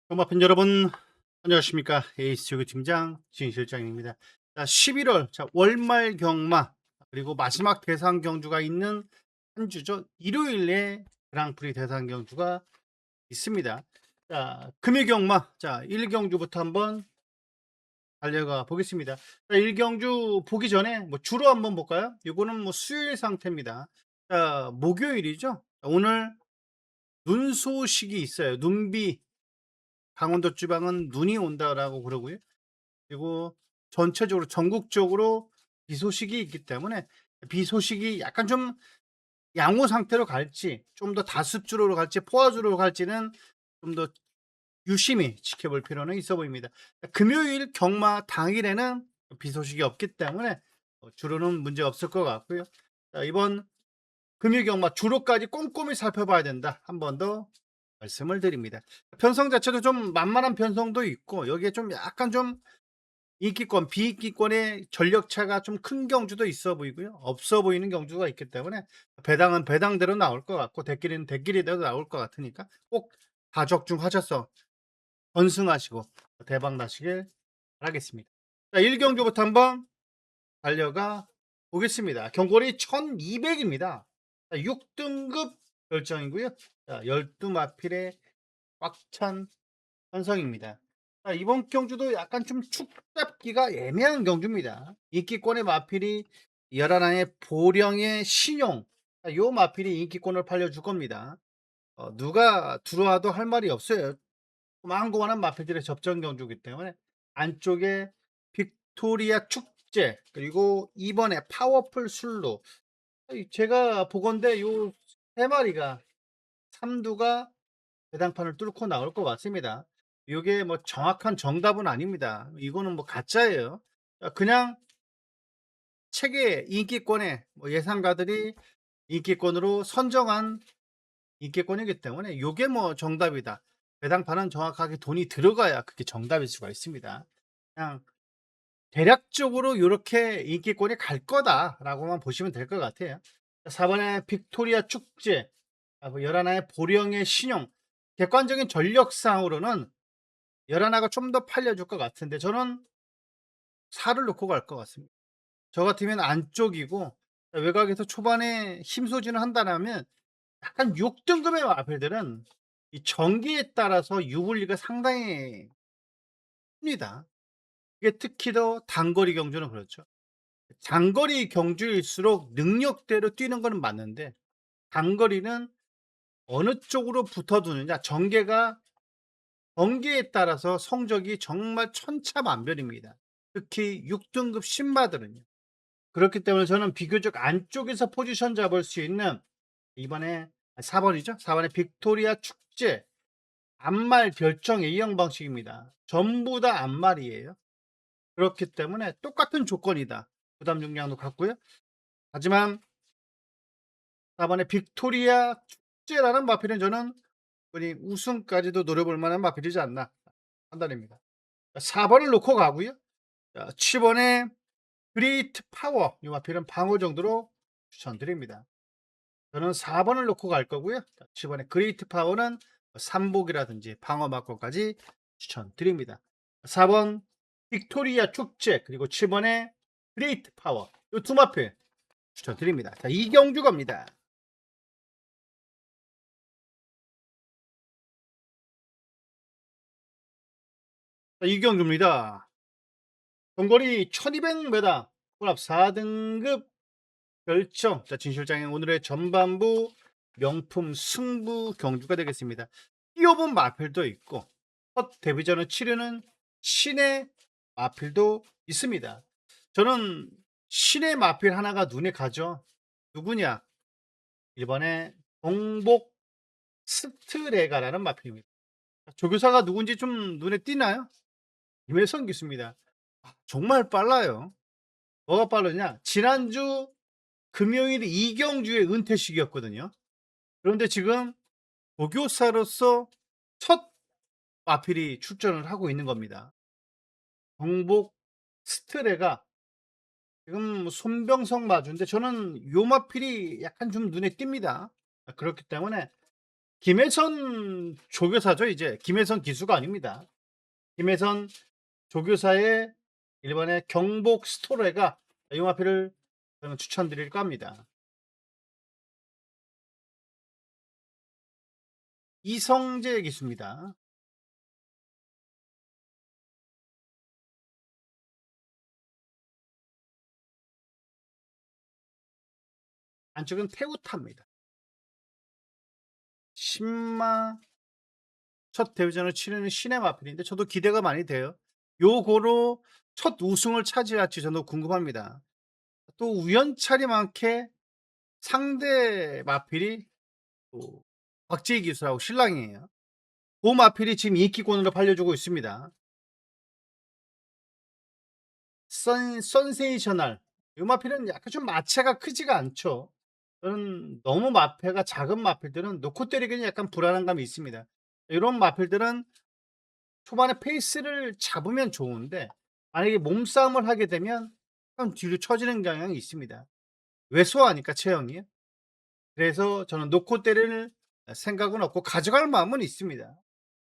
종마팬 여러분, 안녕하십니까? 에이스 조교 팀장 진 실장입니다. 자, 11월 월말 경마 그리고 마지막 대상 경주가 있는 한 주죠. 일요일에 그랑프리 대상 경주가 있습니다. 자, 금요 경마, 자, 1경주부터 한번 달려가 보겠습니다. 자, 1경주 보기 전에 뭐 주로 한번 볼까요? 이거는 뭐 수요일 상태입니다. 자, 목요일이죠. 오늘 눈 소식이 있어요. 눈비. 강원도 지방은 눈이 온다라고 그러고요. 그리고 전체적으로 전국적으로 비 소식이 있기 때문에 비 소식이 약간 좀 양호 상태로 갈지, 좀 더 다습주로 갈지, 포화주로 갈지는 좀 더 유심히 지켜볼 필요는 있어 보입니다. 금요일 경마 당일에는 비 소식이 없기 때문에 주로는 문제 없을 것 같고요. 자, 이번 금요 경마 주로까지 꼼꼼히 살펴봐야 된다. 한 번 더 말씀을 드립니다. 편성 자체도 좀 만만한 편성도 있고 여기에 좀 약간 좀 인기권, 비인기권의 전력차가 좀 큰 경주도 있어 보이고요. 없어 보이는 경주가 있기 때문에 배당은 배당대로 나올 것 같고 대끼리는 대끼리대로 나올 것 같으니까 꼭 다적중하셔서 건승하시고 대박 나시길 바라겠습니다. 자, 1경주부터 한번 달려가 보겠습니다. 경골이 1200입니다. 6등급 결정이고요. 자, 12마필에 꽉 찬 편성입니다. 자, 이번 경주도 약간 좀 축 잡기가 애매한 경주입니다. 인기권의 마필이 열하나의 보령의 신용, 요 마필이 인기권을 팔려줄 겁니다. 누가 들어와도 할 말이 없어요. 고만고만한 마필들의 접전 경주이기 때문에 안쪽에 빅토리아 축제 그리고 이번에 파워풀 술로 제가 보건대 요 세 마리가 삼두가 배당판을 뚫고 나올 것 같습니다. 이게 뭐 정확한 정답은 아닙니다. 이거는 뭐 가짜예요. 그냥 책의 인기권에 뭐 예상가들이 인기권으로 선정한 인기권이기 때문에 이게 뭐 정답이다. 배당판은 정확하게 돈이 들어가야 그게 정답일 수가 있습니다. 그냥 대략적으로 이렇게 인기권이 갈 거다라고만 보시면 될 것 같아요. 4번에 빅토리아 축제, 뭐 열하나의 보령의 신용. 객관적인 전력상으로는 열하나가 좀 더 팔려줄 것 같은데 저는 4를 놓고 갈 것 같습니다. 저 같으면 안쪽이고 외곽에서 초반에 힘소진을 한다면 약간 6등급의 마필들은 이 전기에 따라서 유불리가 상당히 큽니다. 이게 특히 더 단거리 경주는 그렇죠. 장거리 경주일수록 능력대로 뛰는 거는 맞는데 단거리는 어느 쪽으로 붙어두느냐 전개에 따라서 성적이 정말 천차만별입니다. 특히 6등급 신마들은요. 그렇기 때문에 저는 비교적 안쪽에서 포지션 잡을 수 있는 이번에 4번이죠. 4번의 빅토리아 축제 암말 결정 A형 방식입니다. 전부 다 암말이에요. 그렇기 때문에 똑같은 조건이다. 부담 용량도 같고요. 하지만 4번의 빅토리아 축제라는 마필은 저는 거의 우승까지도 노려볼 만한 마필이지 않나 판단입니다. 4번을 놓고 가고요. 7번의 그레이트 파워 이 마필은 방어 정도로 추천드립니다. 저는 4번을 놓고 갈 거고요. 7번의 그레이트 파워는 삼복이라든지 방어 막고까지 추천드립니다. 4번 빅토리아 축제 그리고 7번의 그레이트 파워 이 두 마필 추천드립니다. 자, 이경주 갑니다. 자, 이경주입니다. 동거리 1200m 혼합 4등급 결정. 자, 진 실장의 오늘의 전반부 명품 승부 경주가 되겠습니다. 뛰어본 마필도 있고 첫 데뷔전을 치르는 신의 마필도 있습니다. 저는 신의 마필 하나가 눈에 가죠. 누구냐? 이번에 동복 스트레가라는 마필입니다. 조교사가 누군지 좀 눈에 띄나요? 김혜성 기수입니다. 정말 빨라요. 뭐가 빠르냐? 지난주 금요일 이경주의 은퇴식이었거든요. 그런데 지금 도교사로서 첫 마필이 출전을 하고 있는 겁니다. 정복 스트레가 지금 손병성 마주인데 저는 요 마필이 약간 좀 눈에 띕니다. 그렇기 때문에 김혜선 조교사죠 이제. 김혜선 기수가 아닙니다. 김혜선 조교사의 일본의 경복 스토레가 용화표를 저는 추천드릴까 합니다. 이성재 기수입니다. 안쪽은 테우타입니다. 신마 첫 대회전을 치르는 신의 마필인데 저도 기대가 많이 돼요. 요거로 첫 우승을 차지할지 저도 궁금합니다. 또 우연찮이 많게 상대 마필이 또 박지희 기수라고 신랑이에요. 그 마필이 지금 인기권으로 팔려주고 있습니다. 선세이셔널. 요 마필은 약간 좀 마체가 크지가 않죠. 저는 너무 마패가 작은 마필들은 놓고 때리기는 약간 불안한 감이 있습니다. 이런 마필들은 초반에 페이스를 잡으면 좋은데 만약에 몸싸움을 하게 되면 약간 뒤로 처지는 경향이 있습니다. 왜소하니까 체형이. 그래서 저는 놓고 때릴 생각은 없고 가져갈 마음은 있습니다.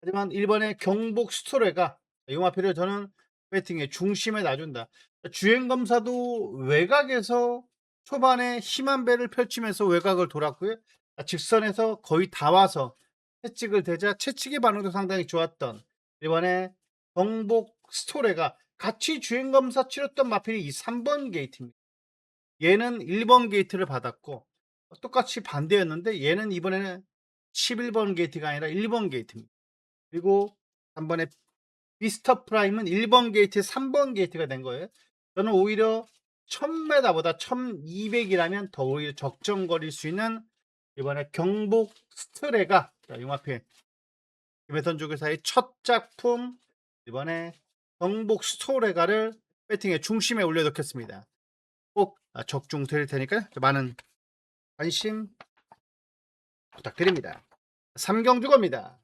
하지만 일본의 경복 스토레가 용화표를 저는 배팅의 중심에 놔준다. 주행검사도 외곽에서 초반에 심한 배를 펼치면서 외곽을 돌았고요. 직선에서 거의 다 와서 채찍을 대자 채찍의 반응도 상당히 좋았던 일본의 경복 스토레가 같이 주행검사 치렀던 마필이 이 3번 게이트입니다. 얘는 1번 게이트를 받았고 똑같이 반대였는데 얘는 이번에는 11번 게이트가 아니라 1번 게이트입니다. 그리고 3번에 미스터 프라임은 1번 게이트 3번 게이트가 된 거예요. 저는 오히려 1000m보다 1200이라면 더 오히려 적정거릴 수 있는 이번에 경복 스트레가 융합회 김혜선 조교사의 첫 작품 이번에 경복 스토레가를 배팅의 중심에 올려놓겠습니다. 꼭 적중 드릴 테니까 많은 관심 부탁드립니다. 3경주 겁니다.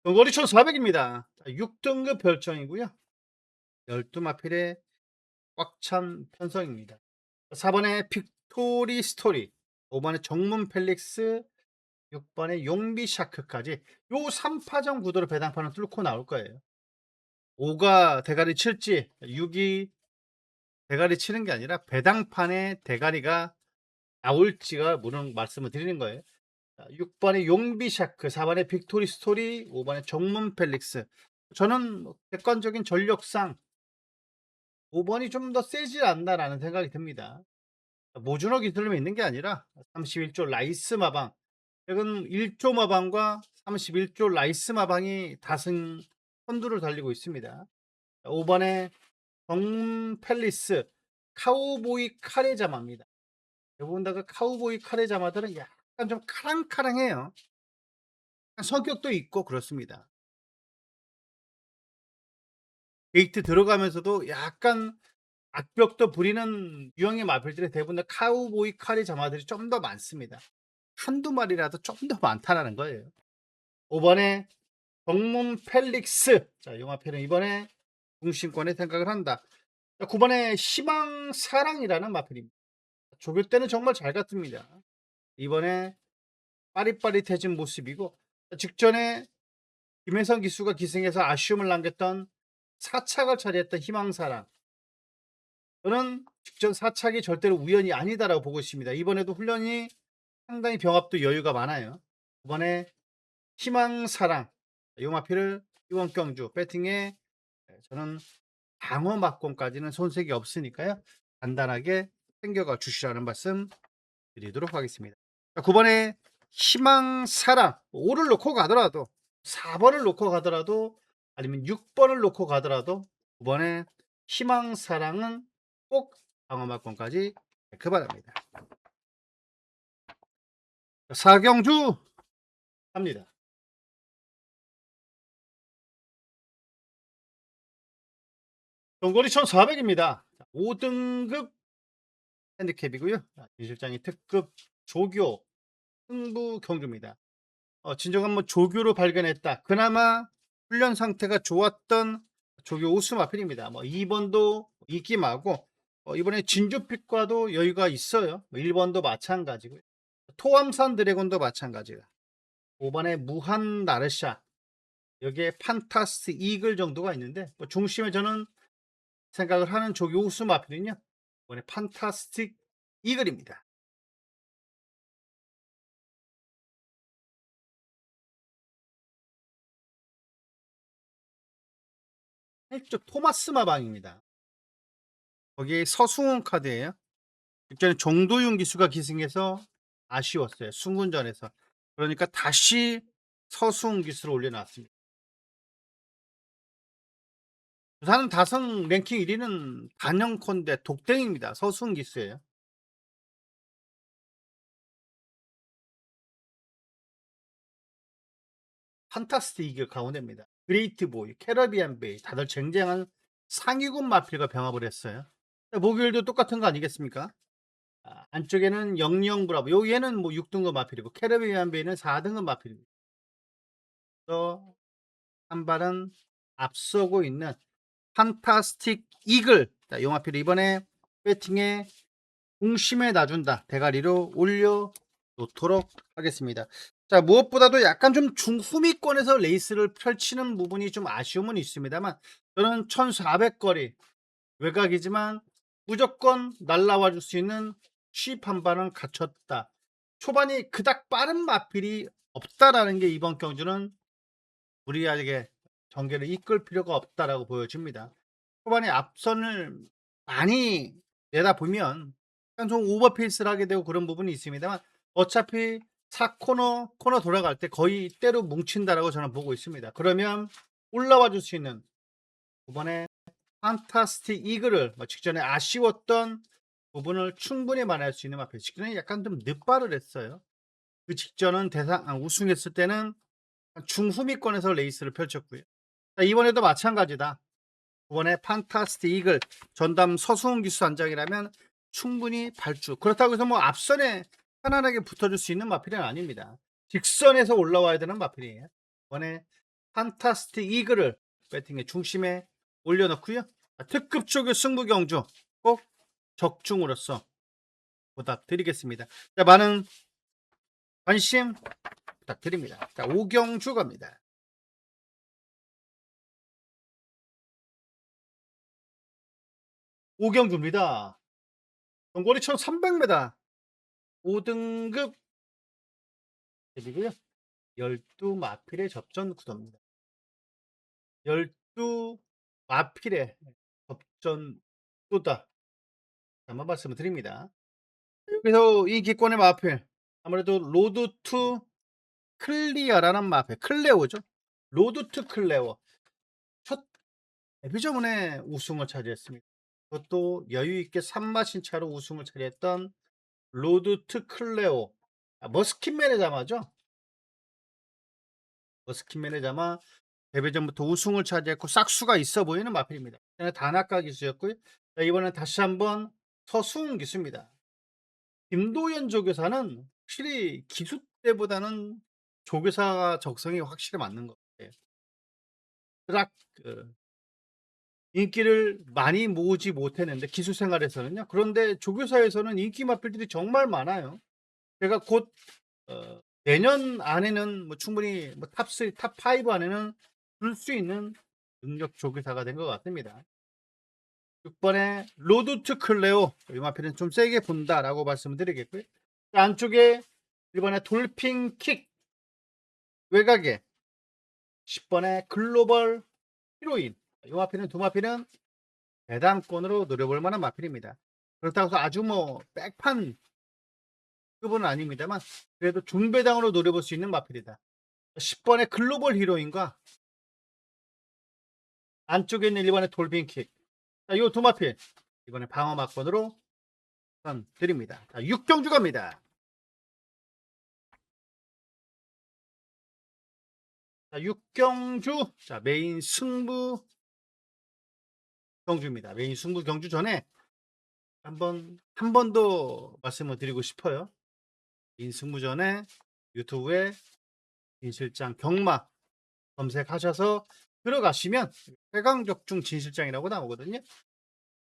거리 1400입니다. 6등급 별정이고요. 12마필의 꽉 찬 편성입니다. 4번에 빅토리 스토리, 5번에 정문 펠릭스, 6번에 용비 샤크까지 요 3파전 구도로 배당판을 뚫고 나올 거예요. 5가 대가리 칠지 6이 대가리 치는 게 아니라 배당판에 대가리가 나올지가 물은 말씀을 드리는 거예요. 6번에 용비 샤크, 4번에 빅토리 스토리, 5번에 정문 펠릭스. 저는 객관적인 전력상 5번이 좀 더 세지 않나라는 생각이 듭니다. 모준호 기술만 있는 게 아니라 31조 라이스 마방, 최근 1조 마방과 31조 라이스 마방이 다승 선두를 달리고 있습니다. 5번에 정문 펠리스, 카우보이 카레자마입니다. 대부분 다그 카우보이 카레자마들은 약간 좀 카랑카랑해요. 성격도 있고 그렇습니다. 게이트 들어가면서도 약간 악벽도 부리는 유형의 마필들이 대부분 다 카우보이 카리 자마들이 좀 더 많습니다. 한두 마리라도 좀 더 많다라는 거예요. 5번에 정문 펠릭스. 자, 용화표는 이번에 중심권에 생각을 한다. 9번에 희망 사랑이라는 마필입니다. 조교 때는 정말 잘 갔습니다. 이번에 빠릿빠릿해진 모습이고 직전에 김혜성 기수가 기승해서 아쉬움을 남겼던 사착을 차지했던 희망사랑. 저는 직전 사착이 절대로 우연이 아니다라고 보고 있습니다. 이번에도 훈련이 상당히 병합도 여유가 많아요. 이번에 희망사랑 용화표를 이번 경주 배팅에 저는 방어 막공까지는 손색이 없으니까요. 간단하게 챙겨가 주시라는 말씀 드리도록 하겠습니다. 9번에 희망사랑 5를 놓고 가더라도 4번을 놓고 가더라도 아니면 6번을 놓고 가더라도 9번에 희망사랑은 꼭 방어막권까지 체크 바랍니다. 4경주 합니다. 동거리 1400입니다. 5등급 핸디캡이고요. 이 실장이 특급 조교 승부 경주입니다. 진정한 뭐 조교로 발견했다. 그나마 훈련 상태가 좋았던 조교 우수 마필입니다. 뭐 2번도 이기마고 이번에 진주픽과도 여유가 있어요. 1번도 마찬가지고요. 토암산 드래곤도 마찬가지야. 5번에 무한 나르샤, 여기에 판타스트 이글 정도가 있는데 뭐 중심에 저는 생각을 하는 조기 우수 마필은요, 이번에 판타스틱 이글입니다. 쪽 토마스 마방입니다. 거기에 서승훈 카드예요. 직전에 정도윤 기수가 기승해서 아쉬웠어요. 승군전에서. 그러니까 다시 서승훈 기수를 올려놨습니다. 부산 다성 랭킹 1위는 단연컨대 독땡입니다. 서승훈 기수예요. 판타스틱 이글 가운데입니다. 그레이트 보이, 캐러비안 베이 다들 쟁쟁한 상위군 마필과 병합을 했어요. 목요일도 똑같은 거 아니겠습니까? 안쪽에는 영영 브라보, 여기에는 뭐 6등급 마필이고 캐러비안 베이는 4등급 마필입니다. 또 한 발은 앞서고 있는 판타스틱 이글. 자, 요 마필을 이번에 배팅에 중심에 놔준다. 대가리로 올려 놓도록 하겠습니다. 자, 무엇보다도 약간 좀 중후미권에서 레이스를 펼치는 부분이 좀 아쉬움은 있습니다만, 저는 1400거리 외곽이지만 무조건 날라와 줄 수 있는 쉿 한 발은 갖췄다. 초반이 그닥 빠른 마필이 없다라는 게 이번 경주는 무리하게 전개를 이끌 필요가 없다라고 보여집니다. 초반에 앞선을 많이 내다보면 약간 좀 오버페이스를 하게 되고 그런 부분이 있습니다만, 어차피 4코너 코너 돌아갈 때 거의 때로 뭉친다라고 저는 보고 있습니다. 그러면 올라와 줄 수 있는 이번에 판타스틱 이글을 직전에 아쉬웠던 부분을 충분히 만회할 수 있는 마필. 직전에 약간 좀 늦발을 했어요. 그 직전은 우승했을 때는 중후미권에서 레이스를 펼쳤고요. 자, 이번에도 마찬가지다. 이번에 판타스틱 이글 전담 서승훈 기수 단장이라면 충분히 발주. 그렇다고 해서 뭐 앞선에 편안하게 붙어줄 수 있는 마필은 아닙니다. 직선에서 올라와야 되는 마필이에요. 이번에 판타스틱 이글을 배팅의 중심에 올려놓고요. 특급 쪽의 승부 경주 꼭 적중으로서 보답드리겠습니다. 자, 많은 관심 부탁드립니다. 자, 오경주 갑니다. 오경주입니다. 전거리 1300m 5등급 대비고요. 12마필의 접전 구도입니다. 12마필의 접전 구도다. 한번 말씀을 드립니다. 그래서 이 기권의 마필, 아무래도 로드 투 클리어라는 마필, 클레오죠. 로드 투 클레오. 첫 데뷔전에 우승을 차지했습니다. 그것도 여유있게 3마신 차로 우승을 차지했던 로드 투 클레오. 머스킨맨의 자마죠. 머스킨맨의 자마 데뷔전부터 우승을 차지했고 싹수가 있어 보이는 마필입니다. 단아까 기수였고요. 자, 이번엔 다시 한번 서승훈 기수입니다. 김도현 조교사는 확실히 기수 때보다는 조교사 적성이 확실히 맞는 것 같아요. 그닥 인기를 많이 모으지 못했는데 기수 생활에서는요. 그런데 조교사에서는 인기 마필들이 정말 많아요. 제가 곧 내년 안에는 뭐 충분히 뭐 탑3, 탑5 안에는 들 수 있는 능력 조교사가 된 것 같습니다. 6번에 로드 투 클레오, 이 마필은 좀 세게 본다라고 말씀을 드리겠고요. 안쪽에 1번에 돌핀 킥, 외곽에 10번에 글로벌 히로인, 이 마필은 두 마필은 대당권으로 노려볼 만한 마필입니다. 그렇다고 해서 아주 뭐 백판 급은 아닙니다만 그래도 중배당으로 노려볼 수 있는 마필이다. 10번의 글로벌 히로인과 안쪽에 있는 1번의 돌핀킥, 이 두 마필 이번에 방어 막권으로 드립니다. 6경주 갑니다. 자, 6경주. 자, 메인 승부 경주입니다. 메인 승부 경주 전에 한 번 더 말씀을 드리고 싶어요. 메인 승부 전에 유튜브에 진실장 경마 검색하셔서 들어가시면 최강적중 진실장이라고 나오거든요.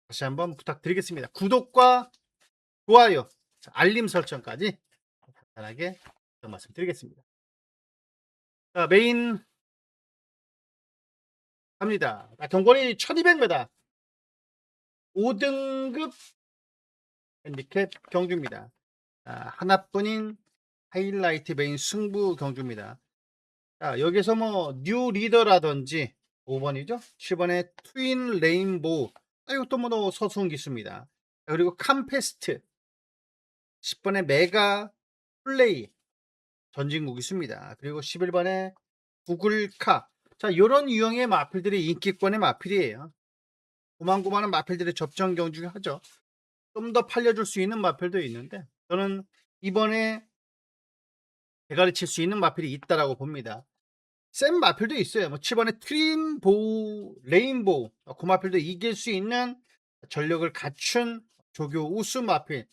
다시 한번 부탁드리겠습니다. 구독과 좋아요, 알림 설정까지 간단하게 말씀드리겠습니다. 자, 메인 갑니다. 경거리 1200m 5등급 핸디캡 경주입니다. 하나뿐인 하이라이트 메인 승부 경주입니다. 자, 여기서 뭐 뉴 리더라든지 5번이죠. 7번에 트윈 레인보우. 이것도 뭐 서수은 기수입니다. 그리고 캄페스트 10번에 메가 플레이 전진국 기수입니다. 그리고 11번에 구글카. 자, 요런 유형의 마필들이 인기권의 마필이에요. 고만고만한 마필들의 접전 경주 하죠. 좀 더 팔려줄 수 있는 마필도 있는데 저는 이번에 대가리 칠 수 있는 마필이 있다라고 봅니다. 센 마필도 있어요. 뭐 7번에 트윈보우, 레인보우. 그 마필도 이길 수 있는 전력을 갖춘 조교 우수 마필.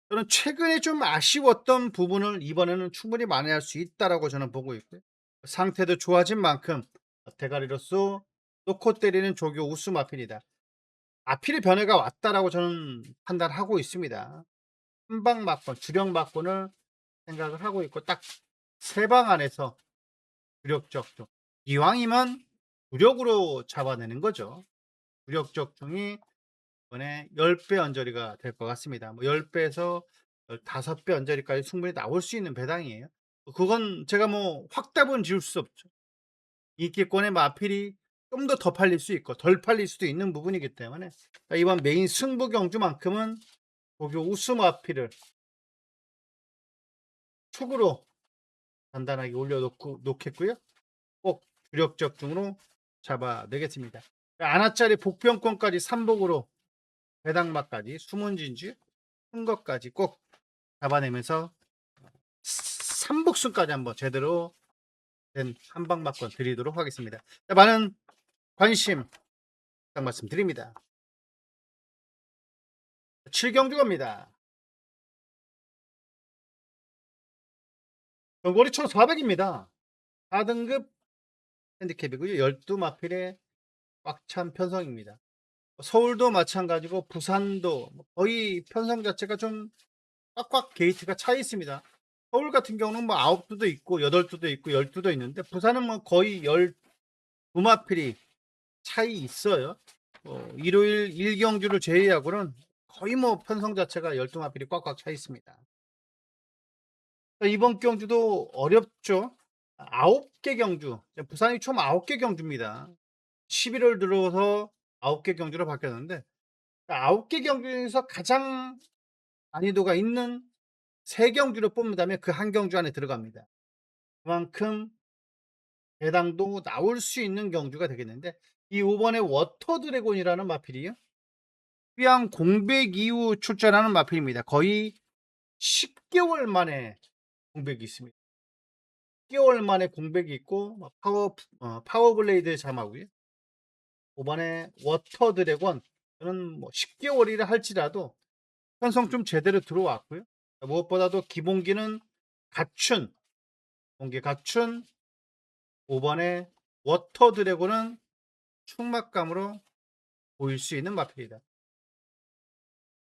저는 최근에 좀 아쉬웠던 부분을 이번에는 충분히 만회할 수 있다라고 저는 보고 있고요. 상태도 좋아진 만큼 대가리로서 놓고 때리는 조교 우수 마필이다. 마필의 변화가 왔다라고 저는 판단하고 있습니다. 한방 막권, 주력 막권을 생각을 하고 있고 딱 세 방 안에서 주력적 중 이왕이면 주력으로 잡아내는 거죠. 주력적 중이 이번에 10배 언저리가 될 것 같습니다. 뭐 10배에서 15배 언저리까지 충분히 나올 수 있는 배당이에요. 그건 제가 뭐 확답은 지을 수 없죠. 인기권의 마필이 좀 더 팔릴 수 있고 덜 팔릴 수도 있는 부분이기 때문에 이번 메인 승부 경주만큼은 조교 우수 마필을 축으로 단단하게 놓겠고요. 꼭 주력적 중으로 잡아내겠습니다. 안하짜리 복병권까지 3복으로 배당마까지 수문진주 큰 것까지 꼭 잡아내면서 3복순까지 한번 제대로 된 한방막권 드리도록 하겠습니다. 자, 많은 관심 부탁 말씀드립니다. 7경주 갑니다. 경거리 1400입니다. 4등급 핸디캡이고요. 12마필의 꽉 찬 편성입니다. 서울도 마찬가지고 부산도 거의 편성 자체가 좀 꽉꽉 게이트가 차 있습니다. 서울 같은 경우는 뭐 9두도 있고 8두도 있고 10두도 있는데 부산은 뭐 거의 12마필이 차이 있어요. 일요일 1경주를 제외하고는 거의 뭐 편성 자체가 12마필이 꽉꽉 차 있습니다. 이번 경주도 어렵죠. 9개 경주. 부산이 총 9개 경주입니다. 11월 들어서 9개 경주로 바뀌었는데 9개 경주에서 가장 난이도가 있는 3경주를 뽑는다면 그 한 경주 안에 들어갑니다. 그만큼 배당도 나올 수 있는 경주가 되겠는데 이 5번의 워터 드래곤이라는 마필이요. 휴양 공백 이후 출전하는 마필입니다. 거의 10개월 만에 공백이 있습니다. 10개월 만에 공백이 있고 파워블레이드 잠하고요. 5번의 워터 드래곤 저는 뭐 10개월이라 할지라도 편성 좀 제대로 들어왔고요. 무엇보다도 기본기는 갖춘 공개 갖춘 5번의 워터 드래곤은 충막감으로 보일 수 있는 마필이다.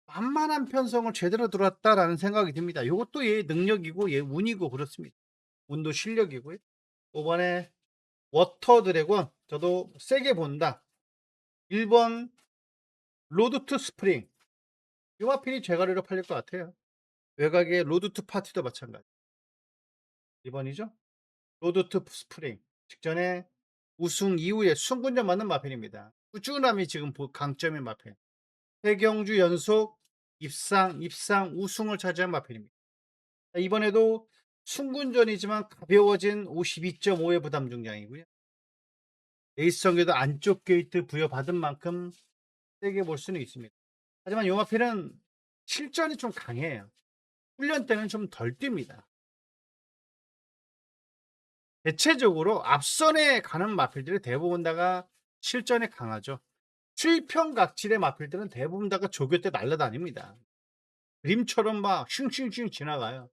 만만한 편성을 제대로 들어왔다라는 생각이 듭니다. 이것도 얘 능력이고 얘 운이고 그렇습니다. 운도 실력이고요. 5번에 워터 드래곤 저도 세게 본다. 1번 로드 투 스프링 이 마필이 제가리로 팔릴 것 같아요. 외곽의 로드 투 파티도 마찬가지. 2번이죠. 로드 투 스프링 직전에 우승 이후에 승군전 맞는 마필입니다. 꾸준함이 지금 강점인 마필. 3경주 연속 입상 우승을 차지한 마필입니다. 이번에도 승군전이지만 가벼워진 52.5의 부담 중량이고요. 레이스성에도 안쪽 게이트 부여받은 만큼 세게 볼 수는 있습니다. 하지만 이 마필은 실전이 좀 강해요. 훈련 때는 좀 덜 뜁니다. 대체적으로 앞선에 가는 마필들이 대부분 다가 실전에 강하죠. 수입형 각질의 마필들은 대부분 다가 조교 때 날아다닙니다. 그림처럼 막 슝슝슝 지나가요.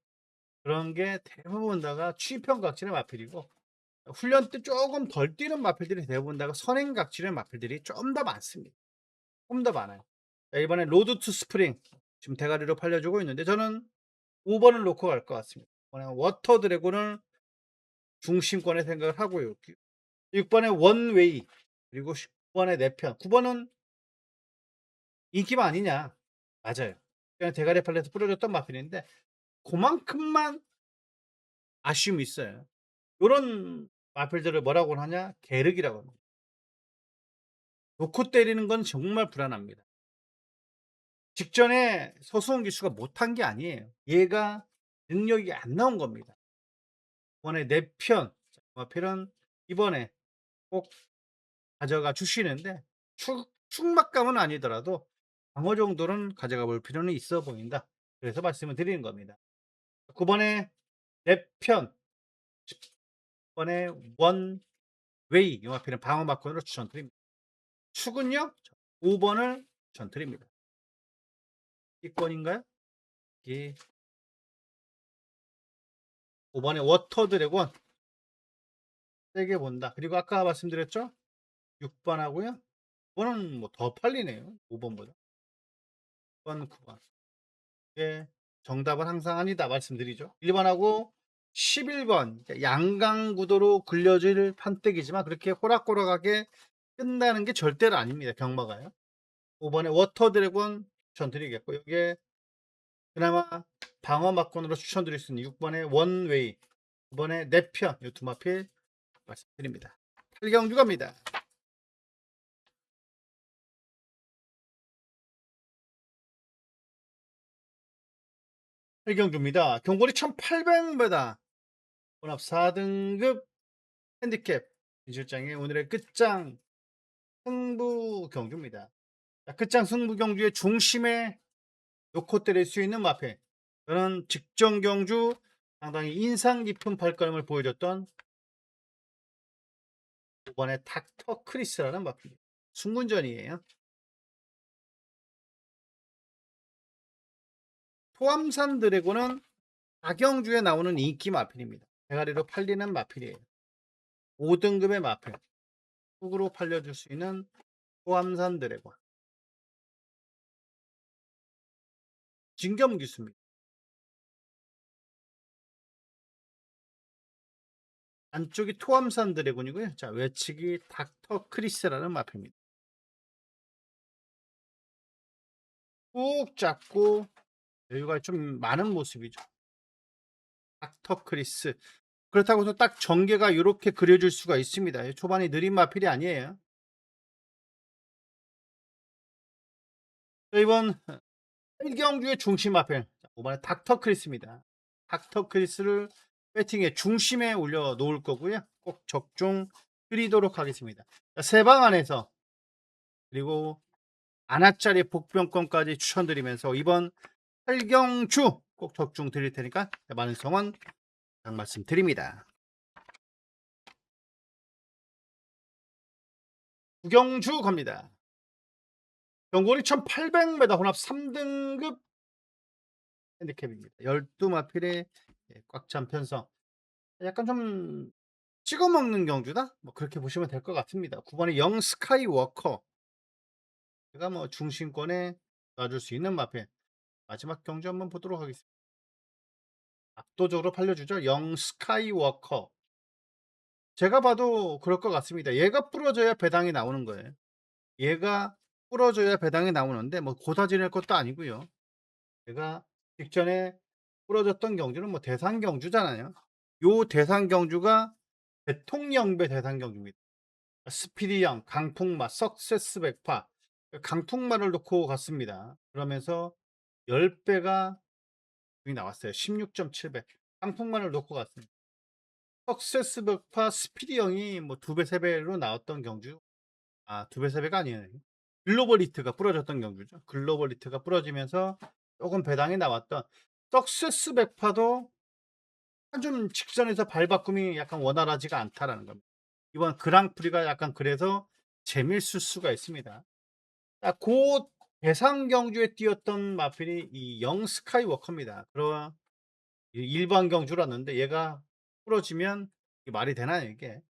그런 게 대부분 다가 수입형 각질의 마필이고 훈련 때 조금 덜 뛰는 마필들이 대부분 다가 선행 각질의 마필들이 좀 더 많습니다. 좀 더 많아요. 이번에 로드 투 스프링 지금 대가리로 팔려주고 있는데 저는 5번을 놓고 갈 것 같습니다. 5번에 워터 드래곤을 중심권에 생각을 하고요. 6번에 원웨이, 그리고 10번에 내편. 9번은 인기만 아니냐. 맞아요. 그냥 대가리 팔려서 뿌려줬던 마필인데 그만큼만 아쉬움이 있어요. 요런 마필들을 뭐라고 하냐? 계륵이라고 합니다. 놓고 때리는 건 정말 불안합니다. 직전에 서수원 기수가 못한 게 아니에요. 얘가 능력이 안 나온 겁니다. 이번에 내편, 마필은 이번에 꼭 가져가 주시는데 축막감은 아니더라도 방어 정도는 가져가 볼 필요는 있어 보인다. 그래서 말씀을 드리는 겁니다. 9번에 내편, 10번에 원웨이, 이 마필은 방어 마건으로 추천드립니다. 축은요 5번을 추천드립니다. 이권인가요? 예. 5번에 워터 드래곤 세게 본다. 그리고 아까 말씀드렸죠? 6번 하고요. 5번은 뭐 더 팔리네요. 5번보다. 6번, 9번. 예. 정답은 항상 아니다 말씀드리죠. 1번하고 11번 양강구도로 굴려질 판때기지만 그렇게 호락호락하게 끝나는 게 절대로 아닙니다. 경마가요. 5번에 워터 드래곤 추천드리겠고 여기에 그나마 방어 막건으로 추천드릴 수 있는 6번에 원웨이, 9번에 내편 이 두 마필 말씀드립니다. 8경주 갑니다. 8경주입니다. 경거리 1800m 혼합 4등급 핸디캡 진실장의 오늘의 끝장 승부 경주입니다. 끝장 승부 경주의 중심에 놓고 때릴 수 있는 마필. 저는 직전 경주 상당히 인상 깊은 발걸음을 보여줬던 5번의 닥터 크리스라는 마필입니다. 순군전이에요. 토암산 드래곤은 4경주에 나오는 인기 마필입니다. 대가리로 팔리는 마필이에요. 5등급의 마필. 훅으로 팔려줄 수 있는 토암산 드래곤. 진겸기수입니다. 안쪽이 토암산 드래곤이고요. 자, 외측이 닥터 크리스라는 마필입니다. 꾹 잡고 여유가 좀 많은 모습이죠. 닥터 크리스. 그렇다고 해서 딱 전개가 이렇게 그려질 수가 있습니다. 초반이 느린 마필이 아니에요. 이번 1경주의 중심 마필. 5번에 닥터 크리스입니다. 닥터 크리스를 배팅의 중심에 올려 놓을 거고요. 꼭 적중 드리도록 하겠습니다. 세 방 안에서 그리고 안하짜리 복병권까지 추천드리면서 이번 8경주 꼭 적중 드릴 테니까 많은 성원 말씀드립니다. 9경주 갑니다. 경고리 1800m 혼합 3등급 핸디캡입니다. 12마필에 꽉 찬 편성. 약간 좀 찍어 먹는 경주다? 뭐 그렇게 보시면 될 것 같습니다. 9번에 영 스카이워커. 제가 뭐 중심권에 놔줄 수 있는 마필. 마지막 경주 한번 보도록 하겠습니다. 압도적으로 팔려주죠. 영 스카이워커. 제가 봐도 그럴 것 같습니다. 얘가 부러져야 배당이 나오는 거예요. 얘가 부러져야 배당이 나오는데 뭐 고사 지낼 것도 아니고요. 제가 직전에 부러졌던 경주는 뭐 대상 경주잖아요. 요 대상 경주가 대통령배 대상 경주입니다. 스피디형, 강풍마, 석세스 백파, 강풍마를 놓고 갔습니다. 그러면서 10배가 나왔어요. 16.7배. 강풍마를 놓고 갔습니다. 석세스 백파, 스피디형이 뭐 2배, 3배로 나왔던 경주. 아, 2배, 3배가 아니에요. 글로벌 히트가 부러졌던 경주죠. 글로벌 히트가 부러지면서 조금 배당이 나왔던 석세스 백파도 좀 직선에서 발바꿈이 약간 원활하지가 않다라는 겁니다. 이번 그랑프리가 약간 그래서 재미있을 수가 있습니다. 그 대상 경주에 뛰었던 마필이 이 영 스카이워커입니다. 그러나 일반 경주라는데 얘가 부러지면 이게 말이 되나요 이게?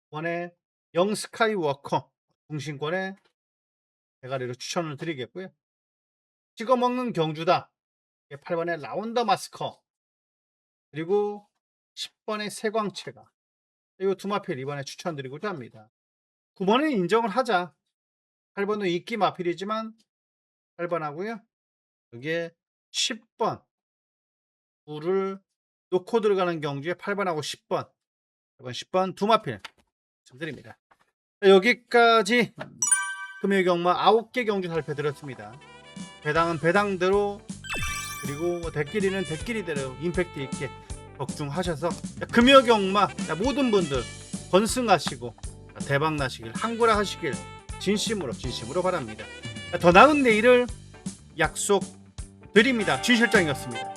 이번에 영 스카이워커 중심권에 대가리로 추천을 드리겠고요. 찍어먹는 경주다. 8번에 라운더 마스커. 그리고 10번의 세광채가 이 두 마필 이번에 추천드리고자 합니다. 9번은 인정을 하자. 8번도 인기 마필이지만 8번 하고요. 여기에 10번 불을 놓고 들어가는 경주에 8번하고 10번 10번 두 마필 말씀드립니다. 여기까지 금요일 경마 9개 경주 살펴드렸습니다. 배당은 배당대로 그리고 뭐 대끼리는 대끼리대로 임팩트 있게 적중하셔서 금요 경마 모든 분들 건승하시고 대박 나시길 항구라 하시길 진심으로 바랍니다. 더 나은 내일을 약속드립니다. 진 실장이었습니다.